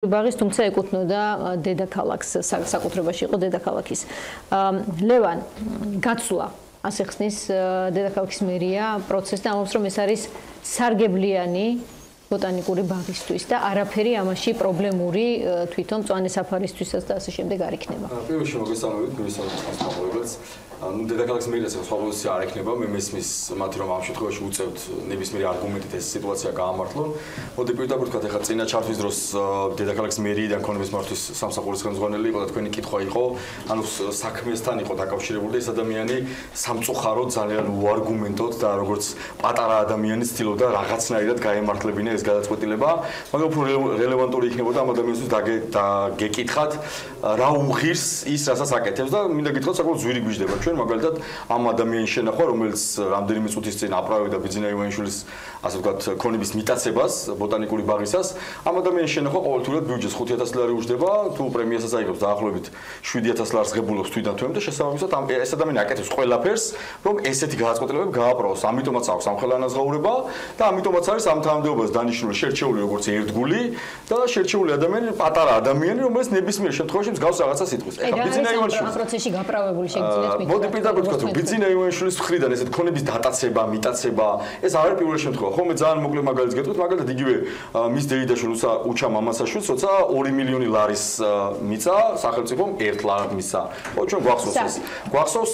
ბაღის თუმცა ეკუთვნოდა დედაქალაქს, საკუთრებაში იყო დედაქალაქის. ლევან, გაცვლა ასე ხსნის დედაქალაქის მერია პროცესს და ამბობს, რომ ეს არის სარგებლიანი ბოტანიკური ბაღისთვის და არაფერი ამაში პრობლემური თვითონ მწვანე საფარისთვისაც და ასე შემდეგ არ იქნება. პირველში მოგესალმებით, გულისხმობს დედაქალაქის მერიას სხვა პოზიცია არ ექნება, მე მესმის მათი რომ ამ შემთხვევაში უწევთ ნებისმიერი არგუმენტით ეს სიტუაცია გაამართლონ. მოდი პირდაპირ ვთქვათ, ეხლა წინა ჩართვის დროს დედაქალაქის მერიიდან ქონების მართვის სამსახურის ხელმძღვანელი იყო და თქვენი კითხვა იყო, ანუ საქმესთან იყო დაკავშირებული და ეს ადამიანი სამწუხაროდ ძალიან უარგუმენტოდ და როგორც პატარა ადამიანი ცდილობდა რაღაცნაირად გაემართლებინა ეს გადაწყვეტილება, მაგრამ უფრო რელევანტური იქნებოდა ამ ადამიანისთვის გეკითხათ, რა უღირს ის, რასაც აკეთებს და მინდა გითხრათ, საკმაოდ ზვირი გვიждდება. მაგალითად ამ ადამიანის შენახვა, რომელიც რამდენიმე წუთის წინ აპრავებდა ბიძინა ივანიშვილის ასე ვთქვათ ქონების მიტაცებას ბოტანიკური ბაღისას, ამ ადამიანის შენახვა ყოველთვიურად ბიუჯეტს 5000 ლარი უჯდება, თუ პრემიასაც აიღებს დაახლოებით 7000 ლარს ღებულობს თვითონ თვემ და შესაბამისად ეს ადამიანი აკეთებს ყველაფერს, რომ ესეთი გადაწყვეტილებები გააპროვოს. ამიტომაც აქვს ამხელა ანაზღაურება და ამიტომაც არის ამ თანამდებობას დანიშნული შერჩეული როგორც ერთგული და შერჩეული ადამიანი, პატარა ადამიანი, რომელიც ნებისმიერ შემთხვევაში მსგავს რაღაცას იტყვის. ეხლა ბიძინა ივანიშვილის ამ პროცესში გაправებული შეგიძლიათ მოდი პირდაპირ ვთქვათ, რომ ბიძინა ივანიშვილის მხრიდან ესეთ ქონების დატაცება, მიტაცება, ეს არ არის პირველი შემთხვევა. ხოლმე ძალიან მოკლე მაგალითს გეტყვით, მაგალითად იგივე მის დეიდაშვილს, უჩა მამასაშვილს, როცა 2 მილიონი ლარის მიწა სახელმწიფომ 1 ლარი მისცა. ხო, ჩვენ გვახსოვს ეს. გვახსოვს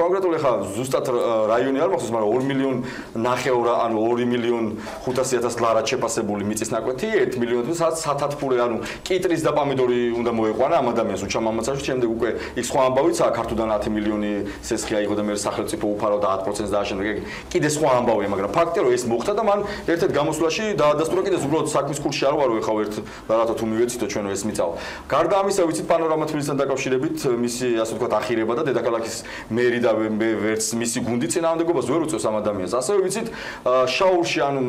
კონკრეტული ხა ზუსტად რაიონი არ მახსოვს, მაგრამ 2 მილიონ ნახევრა, ანუ 2 მილიონ 500.000 ლარად შეფასებული მიწის ნაკვეთი, 1 მილიონი სათათბურე, ანუ კიტრის და პომიდორი უნდა მოეყვანა ამ ადამიანს უჩა მამასაშვილს, შემდეგ უკვე იქ სხვა ამბავიც ქართუდან 10 მილიონი სესხი აიღო და მე სახელმწიფო უფარო და 10% დააშენდა. კიდე სხვა ამბავია, მაგრამ ფაქტია რომ ეს მოხდა და მან ერთ-ერთ გამოსვლაში დაადასტურა კიდე უბრალოდ საქმის კურსში არ ვარო ეხავ ერთ რაღაცა თუ მივეცითო ჩვენ ეს მიწაო. გარდა ამისა ვიცით პანორამა თბილისთან დაკავშირებით მისი ასე ვთქვათ ახირება და დედაქალაქის მერი და ვერც მისი გუნდი წინააღმდეგობას ვერ უწევს ამ ადამიანს. ასევე ვიცით შაურში ანუ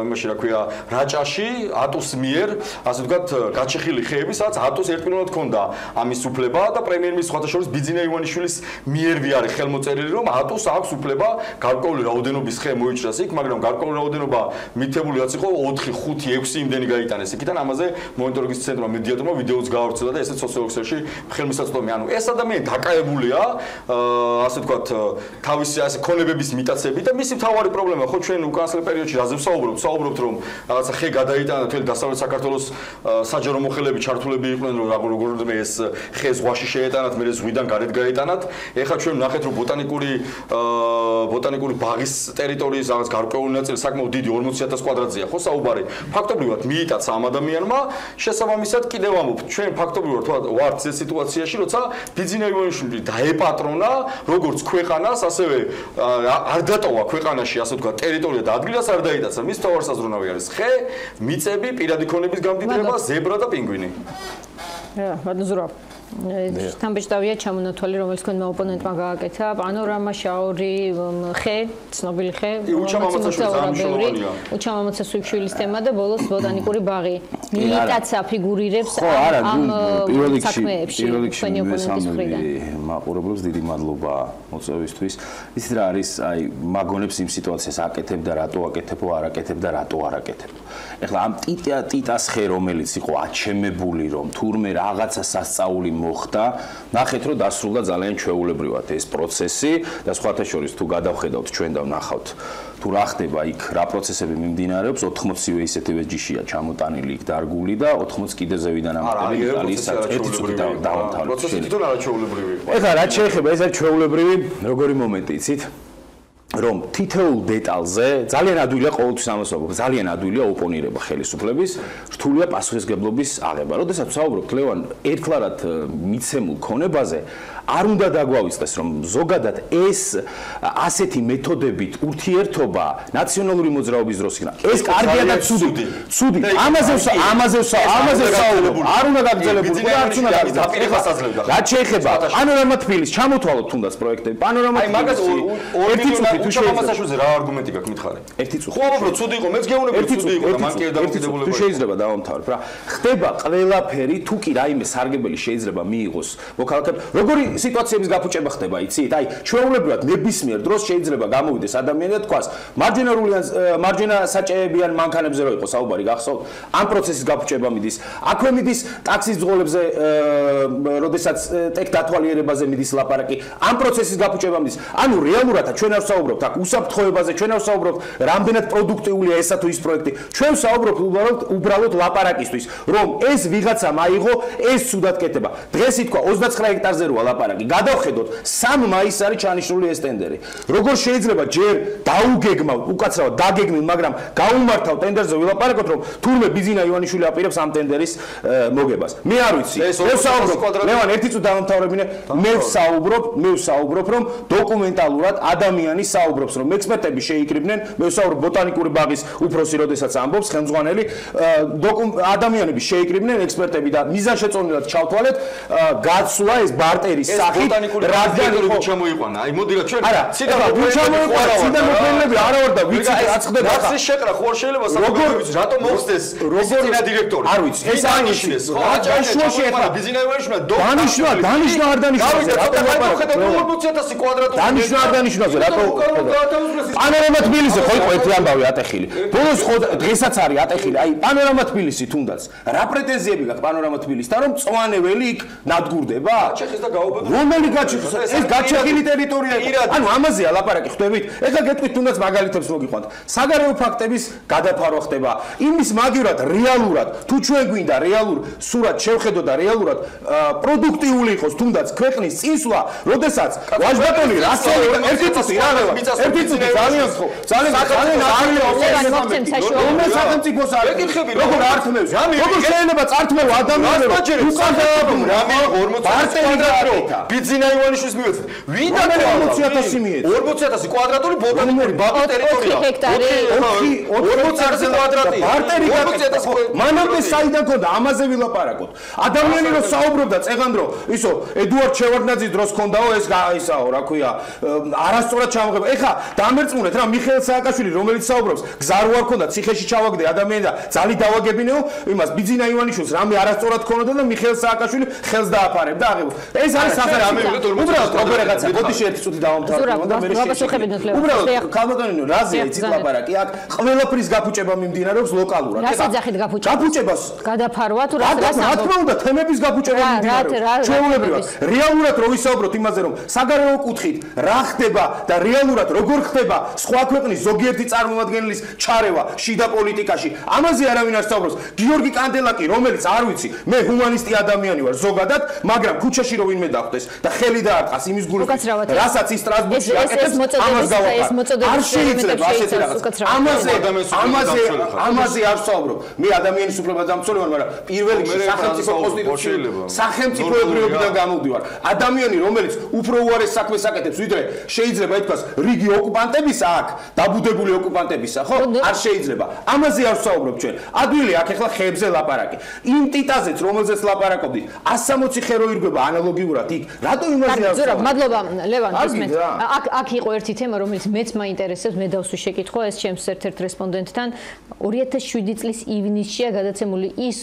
იმაში რა ქვია რაჭაში ატოს მიერ ასე ვთქვათ გაჩეხილი ხეები, სადაც ატოს ერთპიროვნად ჰქონდა ამის უფლება და პრემიერ-მინისტრის სხვადასხვა ბიძინა ივანიშვილის მიერვე არის ხელმოწერილი რომ ატოს აქვს უფლება გარკვეული რაოდენობის ხე მოიჭრას იქ, მაგრამ გარკვეული რაოდენობა მითებული რაც იყო 4, 5, 6 იმდენი გაიტანეს იქიდან. ამაზე მონიტორინგის ცენტრმა მედიატორმა ვიდეოც გაავრცელა და ესეც სოციალურ ხელმისაწვდომი. ანუ ეს ადამიანი დაკავებულია ასე ვთქვათ თავისი ასე ქონებების მიტაცებით და მისი მთავარი პრობლემა ხო ჩვენ უკანასკნელ პერიოდში რაზე ვსაუბრობთ რომ რაღაცა ხე გადაიტანა თელ დასავლეთ საქართველოს საჯარო მოხელეები ჩართულები იყვნენ რომ როგორ ეს ხე ზღვაში შეეტანათ, მე ზღვიდან გარეთ გაეტანათ. ეხლა ჩვენ ნახეთ რომ ბოტანიკური ბაღის ტერიტორიის რაღაც გარკვეული ნაწილი საკმაოდ დიდი 40,000 კვადრატზეა ხო საუბარი. ფაქტობრივად მიიტაცა ამ ადამიანმა, შესაბამისად კიდევ ამბობ, ჩვენ ფაქტობრივად ვართ ეს სიტუაციაში, როცა ბიძინა ივანიშვილი დაეპატრონა როგორც ქვეყანას, ასევე არ დატოვა ქვეყანაში ასე ვთქვათ ტერიტორია და ადგილას არ დაიტაცა. მის თავარსაზრუნავი არის ხე, მიწები, პირადი ქონების გამდიდრება, ზებრა და პინგვინი. მადლობა. თამბეჭდავია ჩამონათვალი, რომელიც თქვენმა ოპონენტმა გააკეთა, პანორამა, შაური, ხე, ცნობილი ხე, უჩა მამაცაშვილის თემა და ბოლოს ბოტანიკური ბაღი. მიიტაცა ფიგურირებს ამ საქმეებში. თქვენი ოპონენტის მხრიდან. მაყურებლებს დიდი მადლობა მოწვევისთვის. იცით რა არის, აი მაგონებს იმ სიტუაციას აკეთებ და რატო აკეთებ, არ აკეთებ და რატო არ აკეთებ. ეხლა ამ ტიტას ხე რომელიც იყო აჩემებული რომ თურმე რაღაცა სასწაული მოხდა, ნახეთ რომ დასრულდა ძალიან ჩვეულებრივად ეს პროცესი და სხვათა შორის თუ გადავხედავთ ჩვენ და ვნახავთ თუ რა ხდება იქ, რა პროცესები მიმდინარეობს, 80-ვე ისეთივე ჯიშია ჩამოტანილი იქ დარგული და 80 კიდე ზევიდან ამატები იტალიის ერთ წუთი დაამთავრა. პროცესი თვითონ არა ჩვეულებრივი იყო. ეხლა რა შეეხება ეს არის ჩვეულებრივი როგორი მომენტი იცით? რომ თითოეულ დეტალზე ძალიან ადვილია ყოველთვის ამას ვაგვობ, ძალიან ადვილია ოპონირება ხელისუფლების, რთულია პასუხისგებლობის აღება. როდესაც ვსაუბრობთ ლევან ერთლარად მიცემულ ქონებაზე, არ უნდა დაგვავიწყდეს რომ ზოგადად ეს ასეთი მეთოდებით ურთიერთობა ნაციონალური მოძრაობის დროს იქნა. ეს კარგია და ცუდი. ამაზე ვსაუბრობ. არ უნდა გაგრძელებულიყო და არც უნდა დაპირებას აძლევდა. რაც შეეხება პანორამა თბილისს ჩამოთვალოთ თუნდაც პროექტები. პანორამა თბილისს ერთი წუთით უჩა მამასაშვილზე რა არგუმენტი გაქვს მითხარი? ერთი წუთი. ხო, უბრალოდ ცუდი იყო, მეც გეუბნები ცუდი იყო და მან კი დამოკიდებულება. თუ შეიძლება დავამთავრებ რა. ხდება ყველაფერი, თუ კი რაიმე სარგებელი შეიძლება მიიღოს მოქალაქეებს. როგორი სიტუაციების გაფუჭება ხდება, იცით? აი, ჩვეულებრივად ნებისმიერ დროს შეიძლება გამოვიდეს ადამიანი და თქვას, მარჯვენა საჭეები ან მანქანებზე რო იყოს საუბარი, გახსოვთ? ამ პროცესის გაფუჭება მიდის. აქვე მიდის ტაქსის ძღოლებზე, როდესაც ტექ დათვალიერებაზე მიდის ლაპარაკი. ამ პროცესის გაფუჭება მიდის. ანუ რეალურად ჩვენ არ ვსაუბრობთ აქ უსაფრთხოებაზე, ჩვენ არ ვსაუბრობთ რამდენად პროდუქტიულია ესა თუ ის პროექტი. ჩვენ ვსაუბრობთ უბრალოდ ლაპარაკისთვის, რომ ეს ვიღაცა მაიღო, ეს ცუდად კეთება. დღეს ითქვა 29 ჰექტარზე როა ლაპარაკი. გადავხედოთ 3 მაისს არის ჩანიშნული ეს ტენდერი. როგორ შეიძლება ჯერ დაუგეგმავთ, უკაცრავად დაგეგმილ, მაგრამ გაუმართავ ტენდერზე ვილაპარაკოთ, რომ თურმე ბიზინა ივანიშვილი აპირებს ამ ტენდერის მოგებას. მე არ ვიცი. მე ვსაუბრობ, ლევან, ერთი წუთი დავამთავრებინე. მე ვსაუბრობ, რომ დოკუმენტალურად ადამიანი საუბრობს, რომ ექსპერტები შეიკრიბნენ, მე ვსაუბრობ ბოტანიკური ბაღის უფროსი, როდესაც ამბობს ხელმძღვანელი, ადამიანები შეიკრიბნენ ექსპერტები და მიზანშეწონილად ჩავთვალეთ, გაცვლა ეს ბარტერის სახით, რადგან იყო ჩამოიყვანა. აი მოდი რა ჩვენ ციდან მოხდები არა ვარ და ვიცი რაც ხდება ახლა. ეს შეყრა ხო არ შეიძლება საკუთრების რატომ მოხდეს როგორ დირექტორი? არ ვიცი. ეს ანიშნეს. ხო, აჭაშუაში ეხლა ბიზინა ივანიშვილი დანიშნა არ დანიშნა. რატომ ხედავ 40000 კვადრატული დანიშნა არ დანიშნაზე რატო პანორამა თბილისი ხო იყო ერთი ამბავი ატეხილი. ბოლოს ხო დღესაც არის ატეხილი. აი პანორამა თბილისი თუნდაც რა პრეტენზიები გაქვს პანორამა თბილისთან რომ წვანეველი იქ ნადგურდება? ჩეხის და გაუბედო. რომელი გაჩეხის? ეს გაჩეხილი ტერიტორია იყო. ანუ ამაზეა ლაპარაკი ხვდებით? ეხლა გეტყვით თუნდაც მაგალითებს მოგიყვანთ. საგარეო ფაქტების გადაფარვა ხდება. იმის მაგივრად რეალურად თუ ჩვენ გვინდა რეალურ სურათ შევხედოთ და რეალურად პროდუქტიული იყოს თუნდაც ქვეყნის წინსვლა, როდესაც ვაჟბატონი რასელი ერთი წუთი ძალიან ხო ძალიან რომელ სახელმწიფოს არის როგორ ართმევს როგორ შეიძლება წართმევა ადამიანები ბიზინა ივანიშვილის მიეცეთ ვინ და 40000 მიეცეთ 40000 კვადრატული ბოტანიკური ბაღი ტერიტორია 40000 კვადრატი ბარტერი მანამდე საიდან ქონდა ამაზე ვილაპარაკოთ ადამიანი რომ საუბრობდა წეგანდრო ისო ედუარდ შევარდნაძის დროს ქონდაო ეს ისაო რა ქვია არასწორად ჩამოღება ეხა დამერწმუნეთ რა მიხეილ სააკაშვილი რომელიც საუბრობს გზა რო არ ქონდა ციხეში ჩავაგდე ადამიანი და ძალი დავაგებინეო იმას ბიზინა ივანიშვილს რამე არასწორად ქონოდა და მიხეილ სააკაშვილი ხელს დააფარებდა აღებო ეს არის სახე უბრალოდ პროგრამაცია ბოდიში ერთი წუთი დავამთავრებო და მე უბრალოდ კალბატონინო რაზეა იცით ლაპარაკი აქ ყველაფრის გაფუჭება მიმდინარეობს ლოკალურად რა საძახით გაფუჭებას გადაფარვა თუ რა რა თქმა უნდა თემების გაფუჭება მიმდინარეობს ჩვეულებრივად რეალურად რო ვისაუბროთ იმაზე რომ საგარეო კუთხით რა ხდება და რეალურად როგორ ხდება სხვა ქვეყნის ზოგიერთი წარმომადგენლის ჩარევა შიდა პოლიტიკაში ამაზე არავინ არ საუბრობს გიორგი კანდელაკი რომელიც არ ვიცი მე ჰუმანისტი ადამიანი ვარ ზოგადად მაგრამ ქუჩაში რო ვინმე დახვდეს და ხელი დაარტყას იმის გულით რასაც ის სტრასბურგში აკეთებს ამას გავაყარ არ შეიძლება ასეთი რაღაც ამაზე არ საუბრობ მე ადამიანის უფლებაზე დამცველი ვარ მაგრამ პირველ რიგში სახელმწიფო კონსტიტუციიდან სახელმწიფოებრიობიდან გამოვდივარ ადამიანი რომელიც უფრო უარეს საქმეს აკეთებს ვიდრე შეიძლება ითქვას რიგი ოკუპანტებისა აქ დაბუდებული ოკუპანტებისა ხო არ შეიძლება ამაზე არ ვსაუბრობ ჩვენ ადვილი აქ ახლა ხეებზე ლაპარაკი იმ ტიტაზეც რომელზეც ლაპარაკობდით 160 ხე რო ირგვება ანალოგიურად იქ რატო იმაზე არ ვსაუბრობ მადლობა ლევან აქ იყო ერთი თემა რომელიც მეც მაინტერესებს მე დავსვი შეკითხვა ეს ჩემს ერთ-ერთ რესპონდენტთან 2007 წლის ივნისშია გადაცემული ის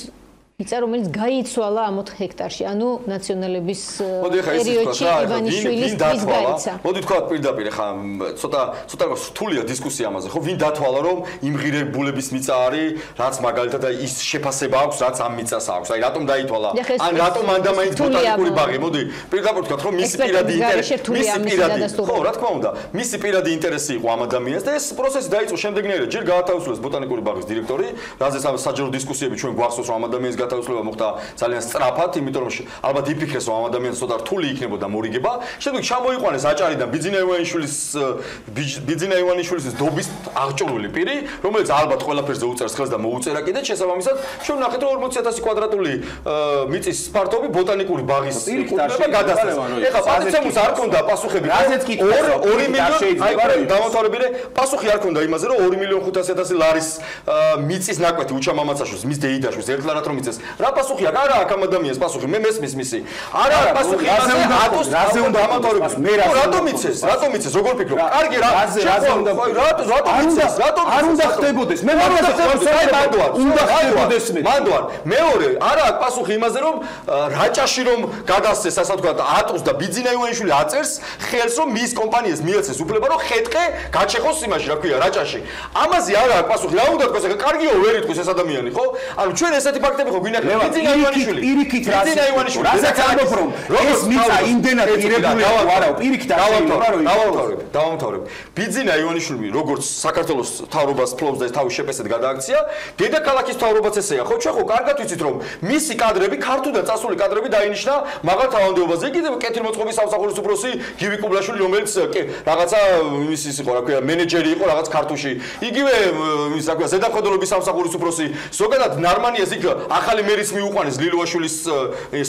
ისა რომელიც გაიცვალა ამ 4 ჰექტარში ანუ ნაციონალების პერიოდში ივანიშვილის ის გაიცა მოდი თქვა პირდაპირ ხა ცოტა რთულია დისკუსია ამაზე ხო ვინ დათვალა რომ იმღირებულების მიწა არის რაც მაგალითად ის შეფასება აქვს რაც ამ მიწას აქვს აი රატომ დაითვალა ან რატომ ანდამაინც ბოტანიკური ბაღი მოდი პირდაპირ თქვა რომ მისი პირადი ინტერესი ხო რა თქმა უნდა მისი პირადი ინტერესი იყო ამ ადამიანს და ეს პროცესი დაიწყო შემდეგნაირად ჯერ გაათავისუფლეს ბოტანიკური ბაღის დირექტორი რაზეც საჯარო დისკუსიები ჩვენ გვახსოვს რომ ამ ადამიანის თავისუფლება მოხდა ძალიან სწრაფად, იმიტომ რომ ალბათ იფიქრეს რომ ამ ადამიანს ცოტა რთული იქნებოდა მორიგება. შემდეგ ჩამოიყვანეს აჭარიდან ბიზინა ივანიშვილის დობის აღჭურვილი პირი, რომელიც ალბათ ყველაფერზე უწერს ხელს და მოუწერა კიდე შესაბამისად, ჩვენ ვნახეთ რომ 40000 კვადრატული მიწის ფართობი ბოტანიკური ბაღის კუთვნილება გადასცეს. ეხლა პატიცემუს არ ქონდა პასუხები. რაზეც კითხვა 2 მილიონი დავამთავრებინე პასუხი არ ქონდა იმაზე რომ 2.500.000 ლარის მიწის ნაკვეთი უჩამამაცაშვილს მის დეიდაშვილს ერთლარად რომ იწეს მისცეს. რა პასუხი აქვს? არა აქ ამ ადამიანს პასუხი, მე მესმის მისი. არა პასუხი იმაზე, რაზე უნდა ამატორებს. მე რატომ მიცეს? რატომ მიცეს? როგორ ფიქრობ? კარგი რა. რაზე უნდა? რატომ მიცეს? რატომ არ უნდა ხდებოდეს? მე არ უნდა ხდებოდეს. უნდა ხდებოდეს მე. მანდوار. მეორე, არა აქვს პასუხი იმაზე, რომ რაჭაში რომ გადასცეს, ასე ვთქვათ, ატოს და ბიძინა ივანიშვილი აწერს ხელს, რომ მის კომპანიას მიეცეს უფლება, რომ ხეთყე გაჩეხოს იმაში, რა ქვია, რაჭაში. ამაზე არა აქვს პასუხი. რა უნდა თქვას? კარგიო ვერ იტყვის ეს ადამიანი, ხო? ანუ ჩვენ ესეთი ფაქტები ხო გვინახეთ? ბიძინა ივანიშვილი. პირიქით რასაც ამბობ, რომ ეს მიწა იმდენად ღირებულია, არა, პირიქით დავამთავრებ. ბიძინა ივანიშვილი როგორც საქართველოს მთავრობას ფლობს და ეს თავის შეფასად გადააქცია, დედაქალაქის მთავრობაც ესეა, ხო? ჩვენ ხო კარგად ვიცით, რომ მისი კადრები, ქართულიდან წასული კადრები დაინიშნა მაღალ თავმჯდომარეობაზე. კიდევ კეთილმოწყობის სამსახურის უფროსი გივი კუბლაშვილი, რომელიც რაღაცა იმის ის იყო, რა ქვია, მენეჯერი იყო რაღაც ქართულში. იგივე ის რა ქვია, ზედამხედველობის სამსახურის უფროსი, ზოგადად ნარმანიას იქ ახალი მერის მიუყვანეს ლილოაშვილის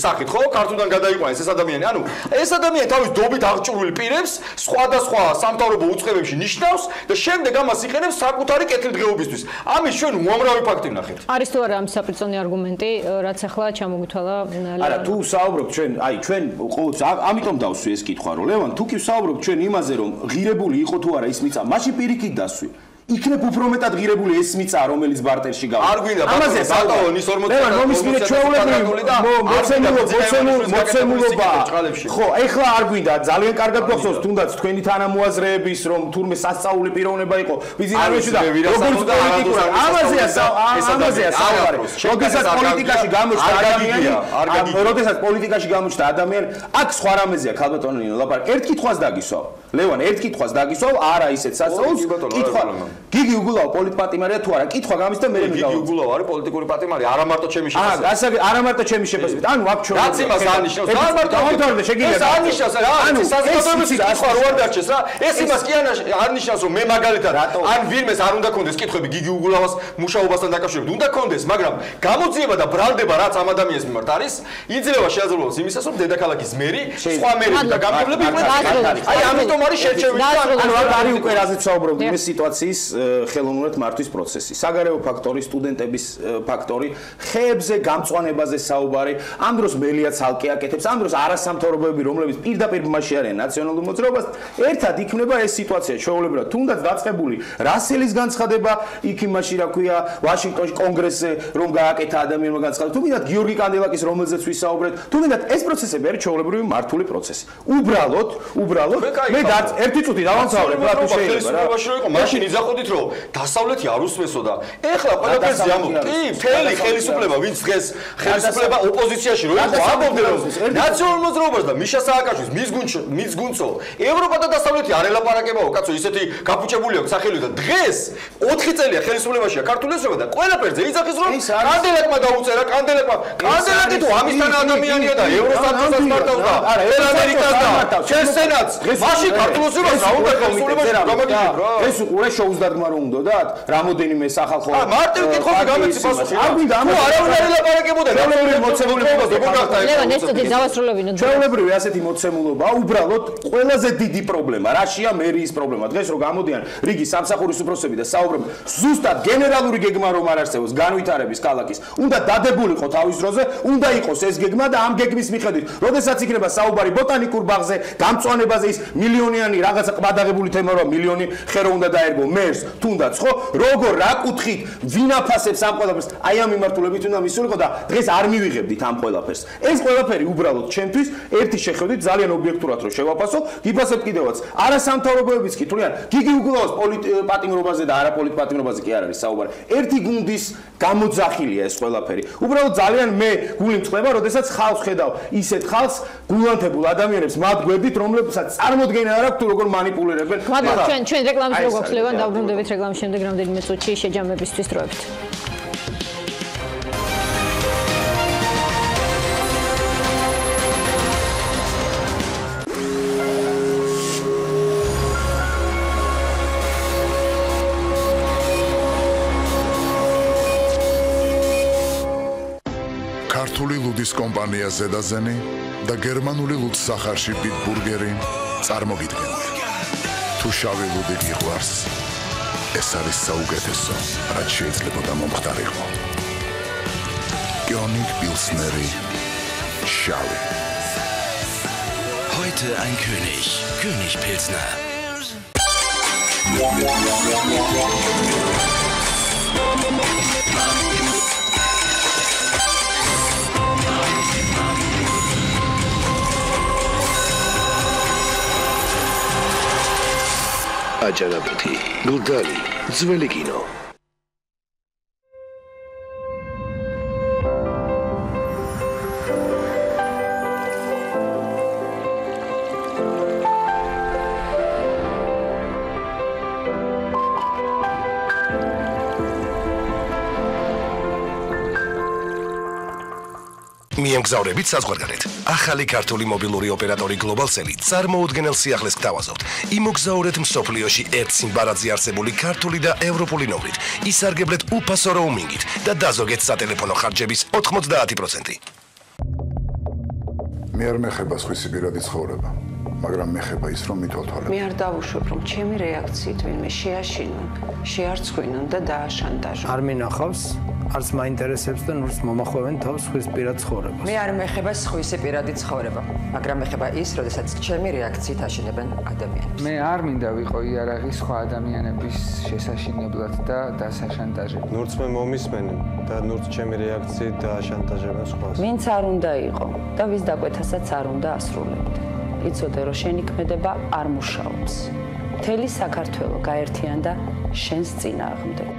სახით, ხო? ქართულიდან გადაიყვანეს ეს ადამიანი. ანუ ეს ადამიანი თავის დობით აღჭურვილ პირებს სხვადასხვა სამთავრობო უწყებებში ნიშნავს და შემდეგ ამას იყენებს საკუთარი კეთილდღეობისთვის. ამის ჩვენ უამრავი ფაქტი ვნახეთ. არის თუ არა ამ საპრიწონი არგუმენტი, რაც ახლა ჩამოგვითვალა? არა, თუ საუბრობთ ჩვენ ყოველთვის ამიტომ დავსვი ეს კითხვა, რომ ლევან, თუ კი საუბრობთ ჩვენ იმაზე, რომ ღირებული იყო თუ არა ის მიწა, მაშინ პირიქით დასვი. იქნებ უფრო მეტად ღირებული ეს მიწა, რომელიც ბარტერში გავა. არ გვინდა ამაზე ბატონის 40 ლევან, მომისმინე ჩვეულებრივი მოცემულობა. ხო, ეხლა არ გვინდა, ძალიან კარგად გახსოვს, თუნდაც თქვენი თანამოაზრეების, რომ თურმე სასწაული პიროვნება იყო ბიზნესში და როგორც პოლიტიკურად. ამაზეა საუბარი. როდესაც პოლიტიკაში გამოჩნდა ადამიანი, აქ სხვა რამეზეა ქალბატონი ლაპარაკი. ერთ კითხვას დაგისვავ. ლევან, ერთ კითხვას დაგისვავ, არა ისეთ სასწაულს, კითხვა. გიგი უგულავ პოლიტპატიმარია თუ არა? კითხვა გამისდა მე გიგი უგულავ არის პოლიტიკური პატიმარი, არა მარტო ჩემი შეფასებით. არა მარტო ჩემი შეფასებით. ანუ აქ ჩვენ რაც იმას ანიშნავს, არ მარტო ამთავრდა შეგიძლია. ეს ანიშნავს რა, ანუ საზოგადოების კითხვა რო არ დარჩეს რა. ეს იმას კი ანიშნავს, რომ მე მაგალითად ან ვინმეს არ უნდა კონდეს კითხვები გიგი უგულავას მუშაობასთან დაკავშირებით. უნდა კონდეს, მაგრამ გამოძიება და ბრალდება რაც ამ ადამიანის მიმართ არის, იძლევა შეაძლებლობას იმისას, რომ დედაქალაქის მერი, სხვა მერები და გამგებლები იყვნენ. აი ამიტომ არის შერჩევილი და ანუ არ არის უკვე რაზეც საუბრობთ ეს სიტუაციის ხელოვნურად მართვის პროცესი. საგარეო ფაქტორი, სტუდენტების ფაქტორი, ხეებზე გამწვანებაზე საუბარი, ამ დროს მელია ცალკე აკეთებს, ამ დროს არასამთავრობოები, რომლებიც პირდაპირ მასში არიან ნაციონალურ მოძრაობას, ერთად იქნება ეს სიტუაცია ჩვეულებრივად. თუნდაც დაწყებული რასელის განცხადება იქ იმაში, რა ქვია, ვაშინგტონში კონგრესზე რომ გააკეთა ადამიანმა განცხადება. თუმცა გიორგი კანდელაკის რომელზეც ვისაუბრეთ, თუმცა ეს პროცესები არის ჩვეულებრივი მართული პროცესი. უბრალოდ მე ერთი წუთი დავამთავრებ რა თუ შეიძლება რა. მაშინ იძახოდით რომ დასავლეთი არ უსმესო და ეხლა ყველაფერს ამბობ. კი, მთელი ხელისუფლება, ვინც დღეს ხელისუფლება ოპოზიციაში რო იყო, ამბობდნენ რომ ნაციონალურ მოძრაობას და მიშა სააკაშვილის მის გუნდსო, ევროპა და დასავლეთი არ ელაპარაკებაო, კაცო, ისეთი გაფუჭებული აქვს სახელი და დღეს 4 წელია ხელისუფლებაშია ქართული ოცნება და ყველაფერზე იძახის რომ კანდელაკმა დაუწერა, კანდელაკი თუ ამისთან ადამიანია და ევროსტატუსაც მართავს და ამერიკას და სენატს. მაშინ ქართული ოცნებას რა უნდა ხელისუფლებაში გამოდიდეს რა. ეს უყურე შოუს დადგმა რომ უნდათ რამოდენიმე სახალხო მარტივ კითხვაზე გამეცი პასუხი. არ გვინდა ამას არავინ არ ელაპარაკებოდა. ჩვეულებრივი მოცემულობა როგორ გახდა ეს? ლევან, ეს წუთი დავასრულებინო. ჩვეულებრივი ასეთი მოცემულობა უბრალოდ ყველაზე დიდი პრობლემა. რაშია მერიის პრობლემა. დღეს რო გამოდიან რიგი სამსახურის უფროსები და საუბრობენ ზუსტად გენერალური გეგმა რომ არ არსებობს განვითარების ქალაქის. უნდა დადებულიყო თავის დროზე, უნდა იყოს ეს გეგმა და ამ გეგმის მიხედვით, როდესაც იქნება საუბარი ბოტანიკურ ბაღზე, გამწვანებაზე ის მილიონიანი რაღაცა ყბადაღებული თემა რა მილიონი ხერო უნდა დაერგო მერს თუნდაც ხო როგორ რა კუთხით ვინ აფასებს ამ ყველაფერს აი ამ მიმართულებით უნდა მისულიყო და დღეს არ მივიღებდით ამ ყველაფერს ეს ყველაფერი უბრალოდ ჩემთვის ერთი შეხედვით ძალიან ობიექტურად რო შევაფასო გიფასებ კიდევაც არასამთავრობოებიც კი თვლიან გიგი უგულავას პოლიტპატიმრობაზე და არაპოლიტპატიმრობაზე კი არ არის საუბარი ერთი გუნდის გამოძახილია ეს ყველაფერი უბრალოდ ძალიან მე გული მწყდება როდესაც ხალხს ხედავ ისეთ ხალხს გულანთებულ ადამიანებს მათ გვერდით რომლებსაც წარმოდგენა არ აქვს თუ როგორ მანიპულირებენ ჩვენ რეკლამის რო გვაქვს ლევან დაუბრუნდებით რეკლამის შემდეგ რამდენიმე წუთში შეჯამებისთვის დროებით ქართული ლუდის კომპანია ზედაზენი და გერმანული ლუდს სახარში ბიტბურგერი წარმოგიდგენთ. თუ შავი ლუდი გიყვარს, ეს არის საუკეთესო, რაც შეიძლება მომხდარიყო. Ionic Pilsneri Schali. Heute ein König Pilsner. აჯანაბეთი, გულდანი, ძველი კინო. მიემგზავრებით საზღვარგარეთ. ახალი ქართული მობილური ოპერატორი გლობალსელი წარმოუდგენელ სიახლეს გთავაზობთ. იმოგზაურეთ მსოფლიოში ერთ სიმბარაძე არსებული ქართული და ევროპული ნომრით. ისარგებლეთ უფასო როუმინგით და დაზოგეთ სატელეფონო ხარჯების 90%. მე არ მეხება სხვისი პირადი ცხოვრება, მაგრამ მეხება ის, რომ მითვალთვალებ. მე არ დავუშვებ, რომ ჩემი რეაქციით ვინმე შეაშინონ, შეარცხვინონ და დააშანტაჟონ. არ მინახავს, არც მაინტერესებს და ნურს მომახვევენ თავს სხვის პირად ცხოვრებას. მე არ მეხება სხვისი პირადი ცხოვრება, მაგრამ მეხება ის, როდესაც ჩემი რეაქციით აშენებენ ადამიანებს. მე არ მინდა ვიყო იარაღი სხვა ადამიანების შესაშინებლად და დასაშანტაჟებლად. ნურც მე მომისმენენ და ნურც ჩემი რეაქციით დააშანტაჟებენ სხვას. ვინც არ უნდა იყო და ვის დაკვეთასაც არ უნდა ასრულებდე. იცოდე, რომ შენი ქმედება არ მუშაობს. მთელი საქართველო გაერთიანდა შენს წინააღმდეგ.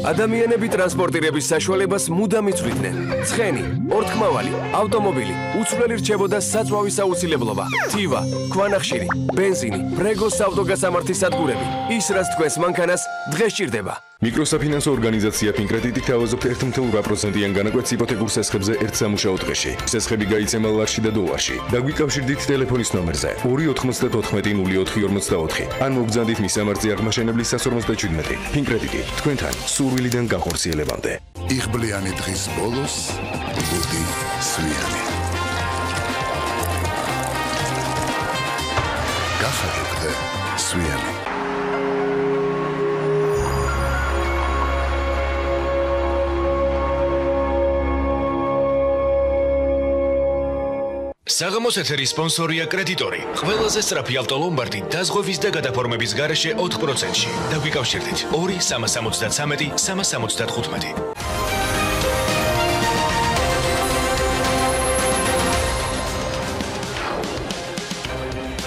ადამიანები ტრანსპორტირების საშუალებას მუდამ იცვლიდნენ. ცხენი, ორთქმავალი, ავტომობილი, უცვლელი რჩებოდა საწვავის აუცილებლობა. თივა, ქვანახშირი, ბენზინი, ბრეგოს ავტოგასამართის სადგურები. ის, რაც თქვენს მანქანას დღეს სჭირდება. მიკროსაფინანსო ორგანიზაცია ფინკრედიტი თავაზობთ 1.8%-იან განაკვეთს იპოთეკურ სესხებზე ერთ სამუშაო დღეში. სესხები გაიცემა ლარში და დოლარში. დაგვიკავშირდით ტელეფონის ნომერზე 294 ან მოგზანდით მისამართზე აღმაშენებლის 157. ფინკრედიტი, თქვენთან სურვილიდან განხორციელებამდე. იღბლიანი დღის ბოლოს გუდი სვიანი. გახაგებდე სვიანი. საღამოს ეთერის სპონსორია კრედიტორი. ყველაზე სწრაფი ავტოლომბარდი დაზღვევის და გადაფორმების გარეშე 4%-ში. დაგვიკავშირდით 2-373 375.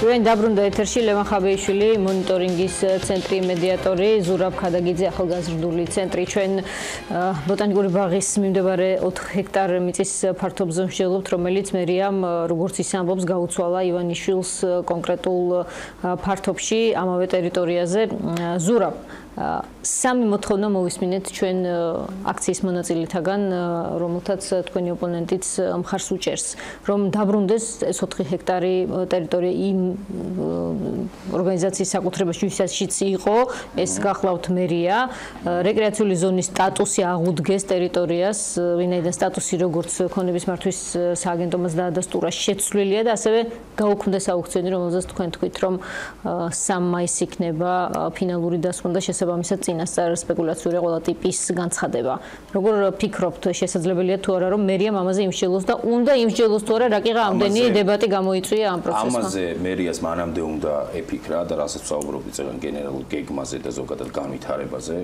ჩვენ დაბრუნდა ეთერში ლევან ხაბეიშვილი, მონიტორინგის ცენტრი მედიატორი, ზურაბ ქადაგიძე, ახალგაზრდული ცენტრი. ჩვენ ბოტანიკური ბაღის მიმდებარე 4 ჰექტარ მიწის ფართობზე ვსჯელობთ, რომელიც მერიამ, როგორც ის ამბობს, გაუცვალა ივანიშვილს კონკრეტულ ფართობში, ამავე ტერიტორიაზე. ზურაბ, სამი მოთხოვნა მოვისმინეთ ჩვენ აქციის მონაწილეთაგან, რომელთაც თქვენი ოპონენტიც მხარს უჭერს, რომ დაბრუნდეს ეს 4 ჰექტარი ტერიტორია იმ ორგანიზაციის საკუთრებაში, ვისაც იყო, ეს გახლავთ მერია, რეკრეაციული ზონის სტატუსი აღუდგეს ტერიტორიას, ვინაიდან სტატუსი როგორც ქონების მართვის სააგენტომაც დაადასტურა შეცვლილია და ასევე გაუქმდეს აუქციონი, რომელზეც თქვენ თქვით, რომ 3 მაისს იქნება ფინალური დასკვნა და შესაბამისად წინასწარ სპეკულაციური ყველა ტიპის განცხადება. როგორ ფიქრობთ, შესაძლებელია თუ არა, რომ მერიამ ამაზე იმსჯელოს და უნდა იმსჯელოს თუ არა, რაკიღა ამდენი დებატი გამოიწვია ამ პროცესმა? ამაზე მერიას მანამდე უნდა ეფიქრა და რასაც ვსაუბრობთ წეგან გენერალურ გეგმაზე და ზოგადად განვითარებაზე,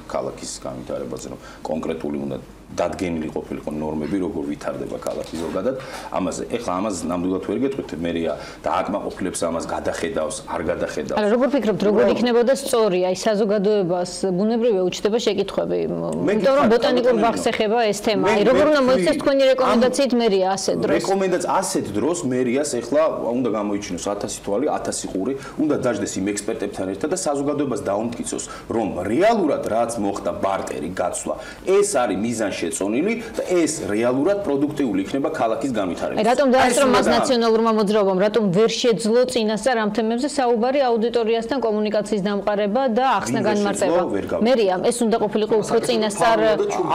ქალაქის განვითარებაზე, რომ კონკრეტული უნდა დადგენილი ყოფილიყო ნორმები, როგორ ვითარდება ქალაქი ზოგადად. ამაზე, ეხლა ამას ნამდვილად ვერ გეტყვით, მერია დააკმაყოფილებს ამას, გადახედავს, არ გადახედავს. არა, როგორ ფიქრობთ, როგორ იქნებოდა სწორი, აი საზოგადოებას ბუნებრივია უჩნდება შეკითხვები. იმიტომ რომ ბოტანიკურ ბაღს ეხება ეს თემა. აი როგორ უნდა მოიცეს თქვენი რეკომენდაციით მერია ასეთ დროს? რეკომენდაცია ასეთ დროს მერიას ეხლა უნდა გამოიჩინოს 1000 თვალი, 1000 ყური, უნდა დაждდეს იმ ექსპერტებთან ერთად და საზოგადოებას დაუმტკიცოს, რომ რეალურად რაც მოხდა ბარტერი, გაცვლა, ეს არის მიზანში შეწონილი და ეს რეალურად პროდუქტიული იქნება ქალაქის განვითარებაში. რატომ დაასწრო მას ნაციონალურმა მოძრაობამ, რატომ ვერ შეძლო წინასწარ ამ თემებზე საუბარი აუდიტორიასთან კომუნიკაციის დამყარება და ახსნა განმარტება? მერიამ ეს უნდა ყოფილიყო უფრო წინასწარ.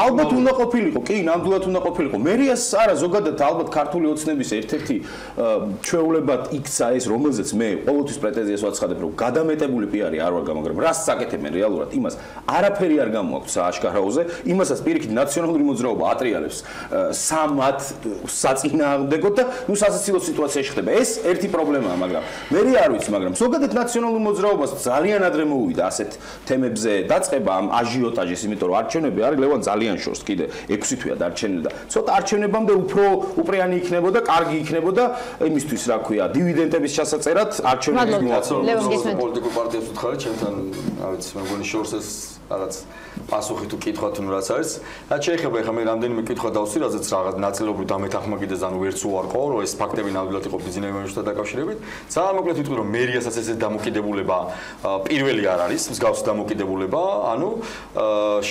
ალბათ უნდა ყოფილიყო, კი, ნამდვილად უნდა ყოფილიყო. მერიას არა, ზოგადად ალბათ ქართული ოცნების ერთ-ერთი ჩვეულებად იქცა ეს, რომელზეც მე ყოველთვის პრეტენზიას ვაცხადებ, რომ გადამეტებული პიარი არ ვარ, მაგრამ რას საკეთებენ რეალურად იმას არაფერი ყველაფერი არ გამოაქვს სააშკარაოზე, იმასაც პირიქით ნაციონალური მოძრაობა ატრიალებს სამად საწინააღმდეგოდ და ნუ სასაცილო სიტუაციაში ხდება. ეს ერთი პრობლემაა, მაგრამ მე არ ვიცი, მაგრამ ზოგადად ნაციონალურ მოძრაობას ძალიან ადრე მოუვიდა ასეთ თემებზე დაწყება ამ აჟიოტაჟის, იმიტომ რომ არჩევნები არის ლევან ძალიან შორს კიდე 6 თვეა დარჩენილი და ცოტა არჩევნებამდე უფრო უპრიანი იქნებოდა, კარგი იქნებოდა იმისთვის, რა ქვია, დივიდენდების ჩასაწერად არჩევნების მოაწოდებით. პოლიტიკურ პარტიებს ვთხარი, ჩემთან, რა ვიცი, მეგონი შორს ეს რაღაც პასუხი თუ კითხვა თუ რაც არის. რაც შეიძლება ეხლა მე რამდენიმე კითხვა დავსვი, რაზეც რაღაც ნაწილობრივ დამეთანხმებიდეს, ანუ ვერც უარყო, რომ ეს ფაქტები ნამდვილად იყო ბიზნესმენებთან დაკავშირებით. ძალიან მოკლედ ვიტყვი, რომ მერიასაც ესეთი დამოკიდებულება პირველი არ არის, მსგავსი დამოკიდებულება, ანუ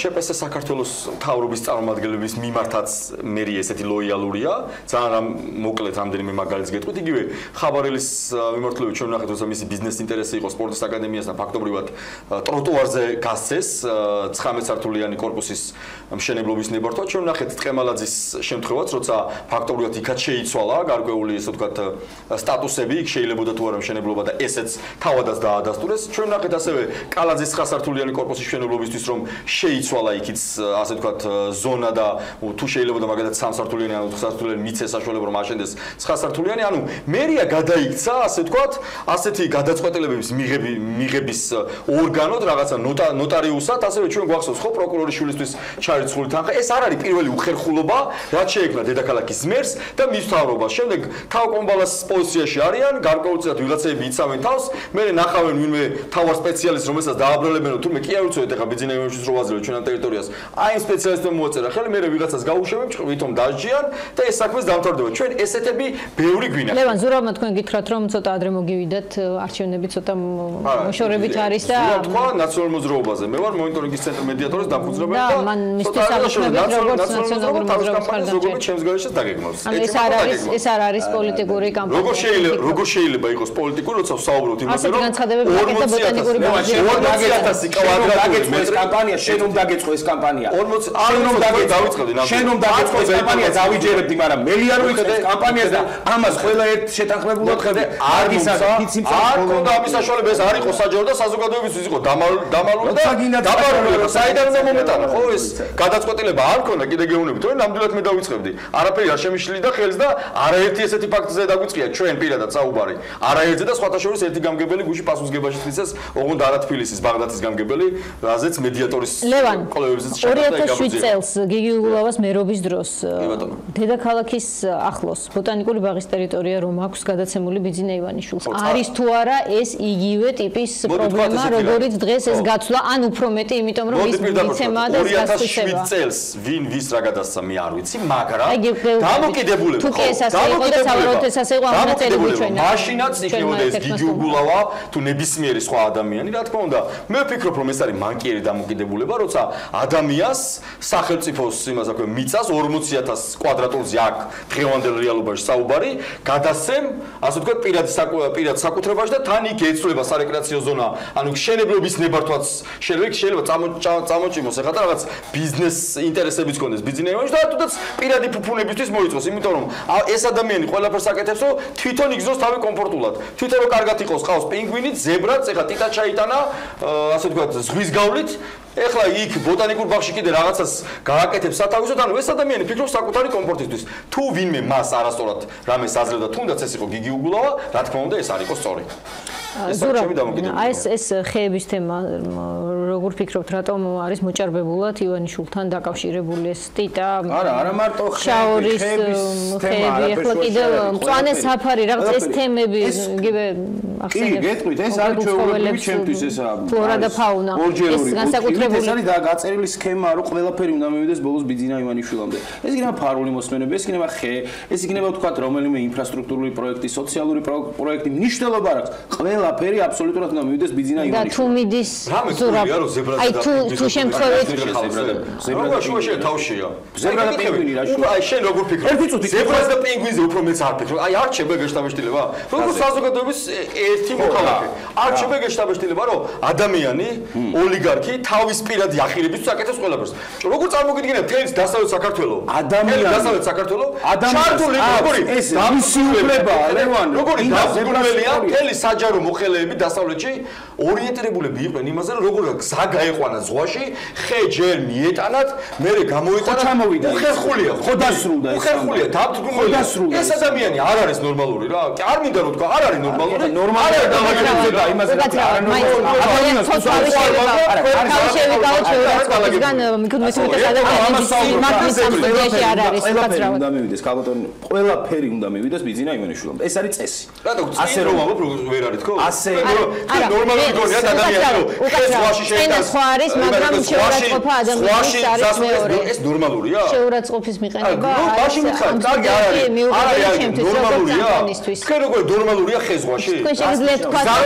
შპს საქართველოს მთავრობის წარმომადგენლების მიმართაც მერი ესეთი ლოიალურია. ძალიან მოკლედ რამდენიმე მაგალითს გეტყვით, იგივე ხაბარელის მიმართულებით ჩვენ ნახეთ, რომ მისი ბიზნეს ინტერესი იყო სპორტის აკადემიასთან ფაქტობრივად ტროტუარზე გასცეს 19 სართულიანი კორპუსის მშენებლობის ნებართვა. ჩვენ ნახეთ ტყემალაძის შემთხვევაც, როცა ფაქტობრივად იქაც შეიცვალა გარკვეული ესე ვთქვათ სტატუსები, იქ შეიძლებოდა თუ არა მშენებლობა და ესეც თავადაც დაადასტურეს. ჩვენ ნახეთ ასევე კალაძის 9 სართულიანი კორპუსის მშენებლობისთვის, რომ შეიცვალა იქიც ასე ვთქვათ ზონა და თუ შეიძლებოდა მაგალითად 3 სართულიანი ან 4 სართულიანი მიცეს საშუალება რომ აშენდეს 9 სართულიანი, ანუ მერია გადაიქცა ასე ვთქვათ ასეთი გადაწყვეტილებების მიღების ორგანოდ რაღაცა ნოტარიუსად, ასევე ჩვენ გვახსოვს ხო პროკურორის შვილისთვის ჩარიცხული თანხა. ეს არ არის პირველი უხერხულობა, რაც შეექმნა დედაქალაქის მერს და მის მთავრობას. შემდეგ თავკომბალას პოზიციაში არიან, გარკვეულწილად ვიღაცები იცავენ თავს, მე ნახავენ ვინმე თავარ სპეციალისტს, რომელსაც დააბრალებენ, რომ თურმე კი არ უწევთ ეხა ბიზნესმენებს რო ვაძლევთ ჩვენ ამ ტერიტორიას. აი ამ სპეციალისტმა მოაწერა ხელი, მე ვიღაცას გაუშვებ, ვითომ დასჯიან და ეს საქმეს დამთავრდება. ჩვენ ესეთები ბევრი გვინახავს. ლევან ზურაბმა თქვენ გითხრათ, რომ ცოტა ადრე მოგივიდათ, არჩევნები ცოტა მოშორებით არის და თქვა ნაციონალურ მოძრაობაზე. მე ვარ მონიტორინგის ცენტრის მედიატორის დამფუძნებელი და მან მისთვის აღნიშნებით როგორც ნაციონალური მოძრაობის ხარდამჭერი ჩემს გარეშეც დაგეგმავს. ეს არ არის პოლიტიკური კამპანია. როგორ შეიძლება იყოს პოლიტიკური, როცა ვსაუბრობთ იმაზე, რომ 40,000 ბოტანიკური დაგეწყო ეს კამპანია, შენ უნდა დაგეწყო ეს კამპანია. 40 დავიწყდი ნამდვილად. შენ უნდა დაგეწყო ეს კამპანია, დავიჯერებდი, მაგრამ მე არ ვიწყებ ეს კამპანიას და ამას ყველა ერთ შეთანხმებულად ხედავ. არ მქონდა ამის საშუალება, ეს არ იყო საჯარო და საზოგადოებისთვის იყო დამალული და დაბარული. საიდან უნდა მომეტანა, ხო ეს გადაწყვეტილება არ მქონდა, კიდე გეუბნებით, რომ ნამდვილად მე დავიწყებდი. არაფერი არ შემიშლილი და ხელს და არაერთი ესეთი ფაქტზე დაგვიწყია ჩვენ პირადად საუბარი. არაერთზე და სხვათა შორის ერთი გამგებელი გუში პასუხისგებაში თვისეს, ოღონდ არა თბილისის, ბაღდათის გამგებელი, რაზეც მედიატორის კოლეგებზეც შეხვდა და 2007 წელს გიგი უგულავას მერობის დროს დედაქალაქის ახლოს ბოტანიკური ბაღის ტერიტორია რომ აქვს გადაცემული ბიძინა ივანიშვილს. არის თუ არა ეს იგივე ტიპის პრობლემა, როგორიც დღეს ეს გაცვლა, ან უფრო მეტი, იმიტომ რომ ის მიცემა და გასწრება. 2007 წელს ვინ ვის რა გადასცა მე არ ვიცი, მაგრამ დამოკიდებულება. თუ კი ეს ასე იყო და საუბრობთ ეს ასე იყო ამ ნაწილები ჩვენ. მაშინაც იქნებოდა ეს გიგი უგულავა თუ ნებისმიერი სხვა ადამიანი, რა თქმა უნდა. მე ვფიქრობ რომ ეს არის მანკიერი დამოკიდებულება, როცა ადამიანს სახელმწიფოს იმას აქვე მიწას 40,000 კვადრატულზე აქ დღევანდელ რეალობაში საუბარი, გადასცემ, ასე ვთქვათ, პირად საკუთრებაში და თან იქ ეცვლება სარეკრეაციო ზონა, ანუ შენებლობის ნებართვაც შეიძლება წამოჭიმოს ეხლა და რაღაც ბიზნეს ინტერესებიც გქონდეს ბიზნესში და თუნდაც პირადი ფუფუნებისთვის მოიწოს, იმიტომ რომ ეს ადამიანი ყველაფერს აკეთებს, რომ თვითონ იგზნოს თავი კომფორტულად. თვითონ რომ კარგად იყოს, ყავს პინგვინით, ზებრაც, ეხლა ტიტა ჩაიტანა, ასე ვთქვათ, ზღვის გავლით. ეხლა იქ ბოტანიკურ ბაღში კიდე რაღაცას გააკეთებს სათავისოდ, ანუ ეს ადამიანი ფიქრობს საკუთარი კომფორტისთვის. თუ ვინმე მას არასწორად რამეს აძლევდა, თუნდაც ეს იყო გიგი უგულავა, რა თქმა უნდა, ეს არ იყო სწორი. აი ეს ხეების თემა, როგორ ფიქრობთ, რატომ არის მოჭარბებულად ივანიშვილთან დაკავშირებული ეს ტიტა? არა მარტო შაორის ხეები, ეხლა კიდე მწვანე საფარი, რაღაც ეს თემები იგივე ახსენებს. კი, გეტყვით, ეს არის ჩვეულებრივი ჩემთვის ესა. ფლორა და ფაუნა. ეს განსაკუთრებული ეს არის გაწერილი სქემა, რომ ყველაფერი უნდა მივიდეს ბოლოს ბიძინა ივანიშვილამდე. ეს იქნება ფარული მოსმენები, ეს იქნება ხე, ეს იქნება თქვა რომელიმე ინფრასტრუქტურული პროექტი, სოციალური პროექტი, მნიშვნელობა არ აქვს. ყველაფერი აბსოლუტურად უნდა მივიდეს ბიძინა ივანიშვილამდე. და თუ მიდის ზურაბ. აი თუ შემთხვევით ზებრა შუაში თავშია. ზებრა და პინგვინი რა შუა. აი შენ როგორ ფიქრობ? ზებრას და პინგვინზე უფრო მეც არ ფიქრობ. აი არ ჩება გეშტაბეშტილება. როგორ საზოგადოების ერთი მოქალაქე. არ ჩება გეშტაბეშტილება, რომ ადამიანი, ოლიგარქი თავის პირადი ახირებისთვის აკეთებს ყველაფერს. როგორ წარმოგიდგენთ თელს დასავლეთ საქართველოს? ადამიანი დასავლეთ საქართველოს? ჩართული როგორი? ეს მისიულებაა, ლევან. როგორი დასრულებელია თელი საჯარო მოხელეები დასავლეთში ორიენტირებულები იყვნენ იმაზე, რომ როგორ გზა გაიყვანა ზღვაში, ხე ჯერ მიეტანათ, მერე გამოიტანა. უხერხულია, ხო დასრულდა ეს. უხერხულია, დაბრუნებული. ეს ადამიანი არ არის ნორმალური რა. არ მინდა რომ თქვა, არ არის ნორმალური. ნორმალია დავაგებდა იმაზე რა არ ადამიანს ცოტავი უნდა მივიდეს კალბატონი ყველაფერი უნდა მივიდეს ბიძინა იმენიშვილმა ეს არის წესი ასე რომ ვერ არის თქო ასე ნორმალური გონია ადამიანი ზღვაში შეიძლება სხვა არის მაგრამ შეურაცხყოფა ადამიანის არის მეორე ეს ნორმალურია შეურაცხყოფის მიყენება ბაში მითხარ კარგი არ არის ნორმალურია თქვენ როგორ ნორმალურია ხე ზღვაში თქვენ შეგიძლიათ თქვა რომ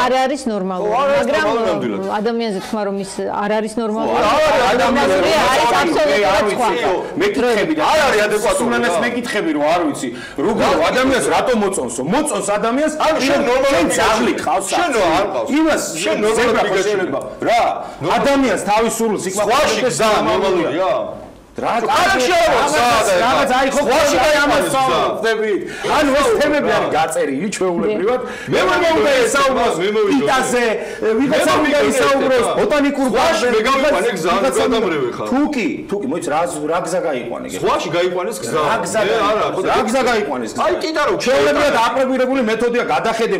არ არის ნორმალური მაგრამ ადამიანზე თქვა რომ ის არ არის ნორმალური არის აბსოლუტურად სხვა მეკითხები და არ არის ადეკვატური სულანას მეკითხები რომ არ ვიცი როგორ ადამიანს რატომ მოწონს ადამიანს შენ ნორმალური ძაღლი ყავს შენ არ ყავს იმას შენ ნორმალური შეიძლება რა ადამიანს თავის სულს ზღვაში გზა ნორმალურია რაღაც აი ხო ხოში და ამას ვწავდებით ანუ ეს თემები არის გაწერილი ჩვეულებრივად მე მომდა ესაუბროს იტაზე ვიღაცა მინდა ისაუბროს ბოტანიკურ ბაღში მე გავიყვანე გზა გადამრევე ხარ თუკი მოიც რა გზა გაიყვანე ზღვაში გაიყვანეს გზა რა გზა გაიყვანეს გზა აი კიდე რომ ჩვეულებრივად აპრობირებული მეთოდია გადახედე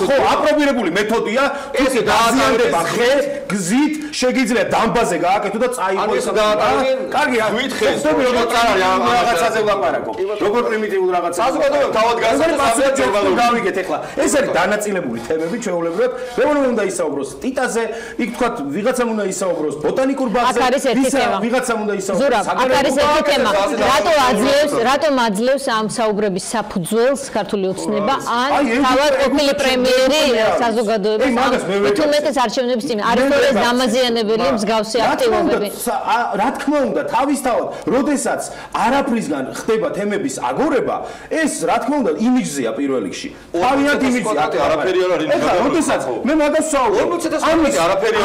ხო აპრობირებული მეთოდია ეს დაზიანდება ხე გზით შეგიძლია დამბაზე გააკეთო და წაიღო ეს დაატარგე კარგია ხსნები როგორ წარარი რაღაცაზე ვლაპარაკო როგორ პრიმიტიულ რაღაცაზე საზოგადოებამ თავად გასაგებია გავიგეთ ეხლა ეს არის დანაწილებული თემები ჩვეულებრივად რეგულარულად უნდა ისაუბროს ტიტაზე იქ თქვა ვიღაცამ უნდა ისაუბროს ბოტანიკურ ბაღზე ვიღაცამ უნდა ისაუბროს აქ არის ერთი თემა რატომ აძლევს ამ საუბრების საფუძველს ქართული ოცნება ან თავად ყოფილი პრემიერი საზოგადოების თუმეტეს არჩევნების წინ არის ეს დამაზიანებელი მსგავსი აქტივობები რა თქმა უნდა თავისთავად როდესაც არაფრისგან ხდება თემების აგორება ეს რა თქმა უნდა იმიჯზეა პირველ რიგში თავიანთ იმიჯზეა არაფერი არ არის ეხლა როდესაც მე მაგას ვსაუბრობ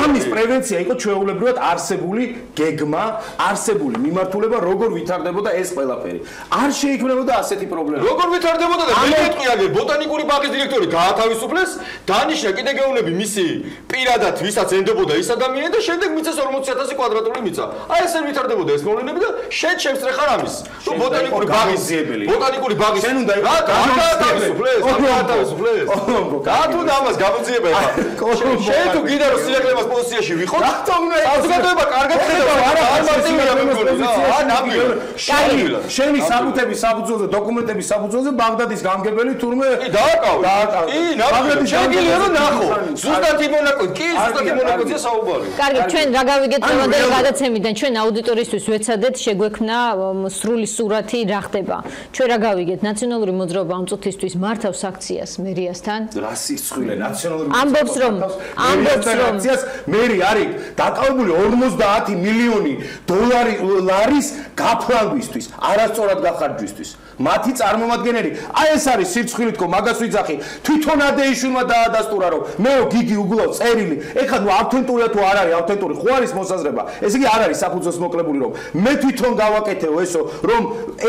ამის პრევენცია იყო ჩვეულებრივად არსებული გეგმა არსებული მიმართულება როგორ ვითარდებოდა ეს ყველაფერი არ შეიქმნებოდა ასეთი პრობლემა როგორ ვითარდებოდა და მე მეთქი აგერ ბოტანიკური ბაღის დირექტორი გაათავისუფლეს დანიშნა კიდე გეუნები მისი პირადად ვისაც ენდებოდა ის ადამიანი და შემდეგ მიწეს 40000 კვადრატული მიწა აი ესე ვითარდებოდა ეს მოვლენები და შენ შემსწრე ხარ ამის თუ ბოტანიკური ბაღის შენ უნდა რა გაათავისუფლეს და თუ ამას გამოძიება ეხლა შენ თუ გინდა რომ სიახლეების პოზიციაში ვიყო საზოგადოება კარგად ხედავს არ მარტივია მეგონი რა ნამდვილად შენი საბუთების საფუძველზე დოკუმენტების საფუძველზე ბაღდადის გამგებელი თურმე დააკავე ნამდვილად შეგიძლია რომ ნახო ზუსტად იმონაკო კი ზუსტად იმონაკოზე საუბარი კარგი ჩვენ რა გავიგეთ მომდევნო გადაცემიდან ჩვენ აუდიტორიისთვის ვეცადეთ შეგვექმნა სრული სურათი რა ხდება ჩვენ რა გავიგეთ ნაციონალური მოძრაობა ამ წუთისთვის მართავს აქციას მერიასთან რა სიცხვილე ნაციონალური ამბობს რომ აქციას მერი არის დაკავებული 50 მილიონი ლარის გაფრანგვისთვის არასწორად გახარჯვისთვის მათი წარმომადგენელი აი ეს არის სირცხვილი თქო მაგას ვიძახი თვითონ ადეიშვილმა დაადასტურა რომ მეო გიგი უგულავ წერილი ეხლა ნუ ავთენტურია თუ არ არის ავთენტური ხო არის მოსაზრება ესე იგი არ არის საფუძველს მოკლებული რომ მე თვითონ გავაკეთეო ესო რომ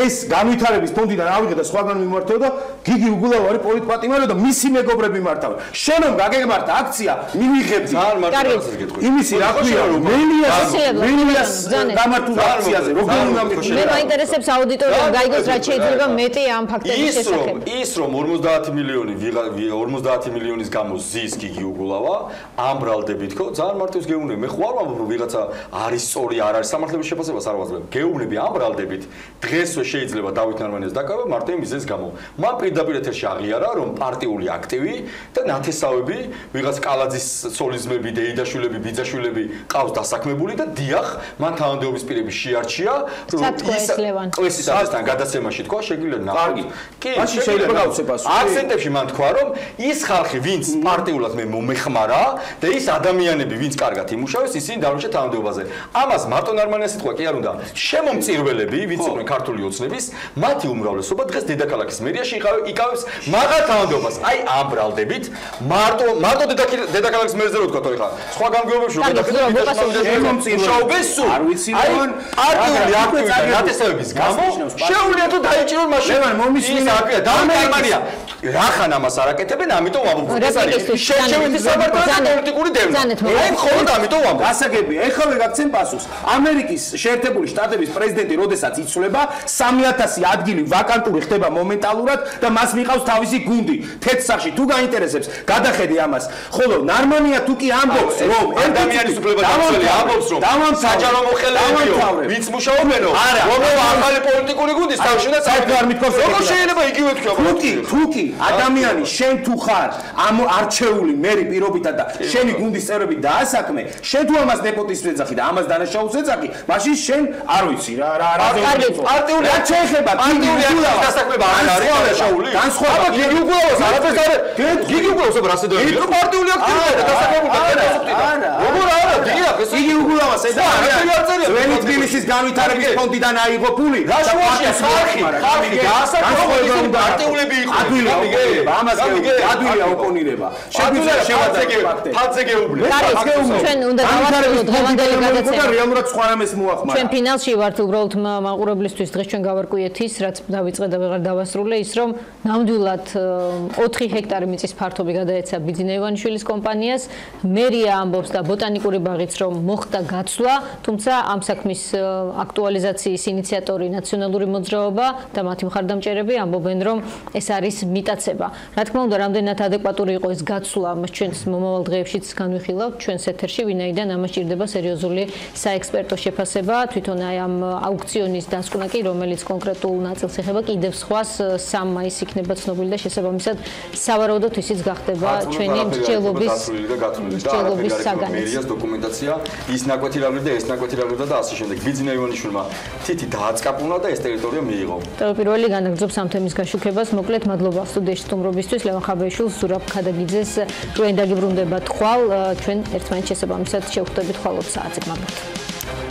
ეს განვითარების ფონდიდან ავიღე და სხვაგან მიმართეო და გიგი უგულავ არის პოლიტპატიმარი და მისი მეგობრები მართავენ შენ რომ გაგეგმართ აქცია მივიღებდი იმისი რა ქვია მელიას გამართულ აქციაზე როგორ უნდა მე მაინტერესებს აუდიტორიამ გაიგოს რა შეიძლება მეტი ამ ფაქტების შესახებ ის რომ 50 მილიონის გამო ზის გიგი უგულავა ამბრალდებით ხო ძალიან მარტივს გეუბნები მე ხო არ ვამბობ რომ ვიღაცა არის სწორი არ არის სამართლების შეფასებას არ ვაძლევ გეუბნები ამბრალდებით დღესვე შეიძლება დავით ნარმანიას დაკავე მარტო იმის გამო მან პირდაპირ ეთერში აღიარა რომ პარტიული აქტივი და ნათესავები ვიღაც კალაძის სოლიზმები დეიდაშვილები ბიძაშვილები ყავს დასაქმებული და დიახ მან თანამდებობის პირები შეარჩია რომ ის კლესის ასთან გადაცემაში თქვა შეგვიძლია ნახოთ კი შეიძლება გავცეპას აქცენტებში მან თქვა რომ ის ხალხი ვინც პარტიულად მე მომეხმარა და ის ადამიანები ვინც კარგად იმუშავეს ისინი დავრჩა თანამდებობაზე ამას მარტო ნარმანიას თქვა კი არ უნდა. შემომწირველები, ვინც იყვნენ ქართული ოცნების, მათი უმრავლესობა დღეს დედაქალაქის მერიაში იკავებს მაღალ თანამდებობას. აი ამ ბრალდებით მარტო დედაქალაქის მერზე რო თქვა თორე ხა. სხვა გამგეობებში რო შაუბეს სულ. არ ვიცი რომ პარტიული აქტივი დაწესებების გამო შეუძლია თუ დაიჭირონ მაშინ. ის აკია და გერმანია. რახან ამას არაკეთებენ, ამიტომ ვამბობ. ეს არის შეჩევეთი საბრძოლო პოლიტიკური დევნა. აი მხოლოდ ამიტომ ვამბობ. გასაგებია, ეხლა გაგცემ პასუხს. ამერიკის შეერთებული შტატების პრეზიდენტი როდესაც იცვლება, 3000 ადგილი ვაკანტური ხდება მომენტალურად და მას მიყავს თავისი გუნდი. თეთრსახში თუ გაინტერესებს, გადახედე ამას. ხოლო ნარმანია თუ კი ამბობს, რომ ადამიანის უფლება დამცველი ამბობს, რომ საჯარო მოხელეებიო, ვინც მუშაობენო, რომ ახალი პოლიტიკური გუნდის თავში და როგორ შეიძლება იგივე თქვა? თუკი ადამიანი შენ თუ ხარ ამ არჩეული მერი პირობითად და შენი გუნდის წევრები დაასაქმე, შენ თუ ამას ნეპოტიზმს ეძახი და ამას დანაშაულს ეძახი, მაშინ შენ არ ვიცი რა პარტიული არ შეიძლება პარტიული დასაქმება არ არის დანაშაული. განსხვავება გიგი უგულავას არაფერს არ გიგი უგულავას რა სედოები რომ პარტიული აქტივობა დასაქმებული არა როგორ არა დიახ ეს გიგი უგულავას ედა ძველი თბილისის განვითარების ფონდიდან აიღო ფული და ხალხი დაასაქმებდა პარტიულები იყო ამას გადვილია ოპონირება ფაქტზე გეუბნები ჩვენ უნდა დავასრულოთ დღევანდელი გადაცემა და რეალურად სხვა რამეს მოახმარა ჩვენ ფინალში ვართ უბრალოდ მაყურებლისთვის დღეს ჩვენ გავარკვიეთ ის რაც დავიწყე და ვეღარ დავასრულე ის რომ ნამდვილად 4 ჰექტარი მიწის ფართობი გადაეცა ბიძინა ივანიშვილის კომპანიას მერია ამბობს და ბოტანიკური ბაღიც რომ მოხდა გაცვლა თუმცა ამ საქმის აქტუალიზაციის ინიციატორი ნაციონალური მოძრაობა და მათი მხარდამჭერები ამბობენ რომ ეს არის მიტაცება რა თქმა უნდა რამდენად ადეკვატური იყო ეს გაცვლა ჩვენს მომავალ დღეებშიც განვიხილავთ ჩვენს ეთერში ვინაიდან ამას ჭირდება სერიოზული საექსპერტო შეფასება თვითონ აი ამ აუქციონის დასკვნა კი რომელიც კონკრეტულ ნაწილს ეხება კიდევ სხვას 3 მაისს იქნება ცნობილი და შესაბამისად სავარაუდოდ ისიც გახდება ჩვენი მსჯელობის საგანიც მერიას დოკუმენტაცია ის ნაკვეთირავი და ეს ნაკვეთირავი და ასე შემდეგ ბიძინა ივანიშვილმა თითი დააწკაპუნა და ეს ტერიტორია მიიღო პირველი განაგრძობს ამ თემის გაშუქებას მოკლედ მადლობა სტუდიაში სტუმრობისთვის ლევან ხაბეიშვილს ზურაბ ქადაგიძეს ჩვენ დაგიბრუნდებათ ხვალ ჩვენ ერთმანეთს შესაბამისად შევხვდებით ხვალ 20 საათზე მაგათ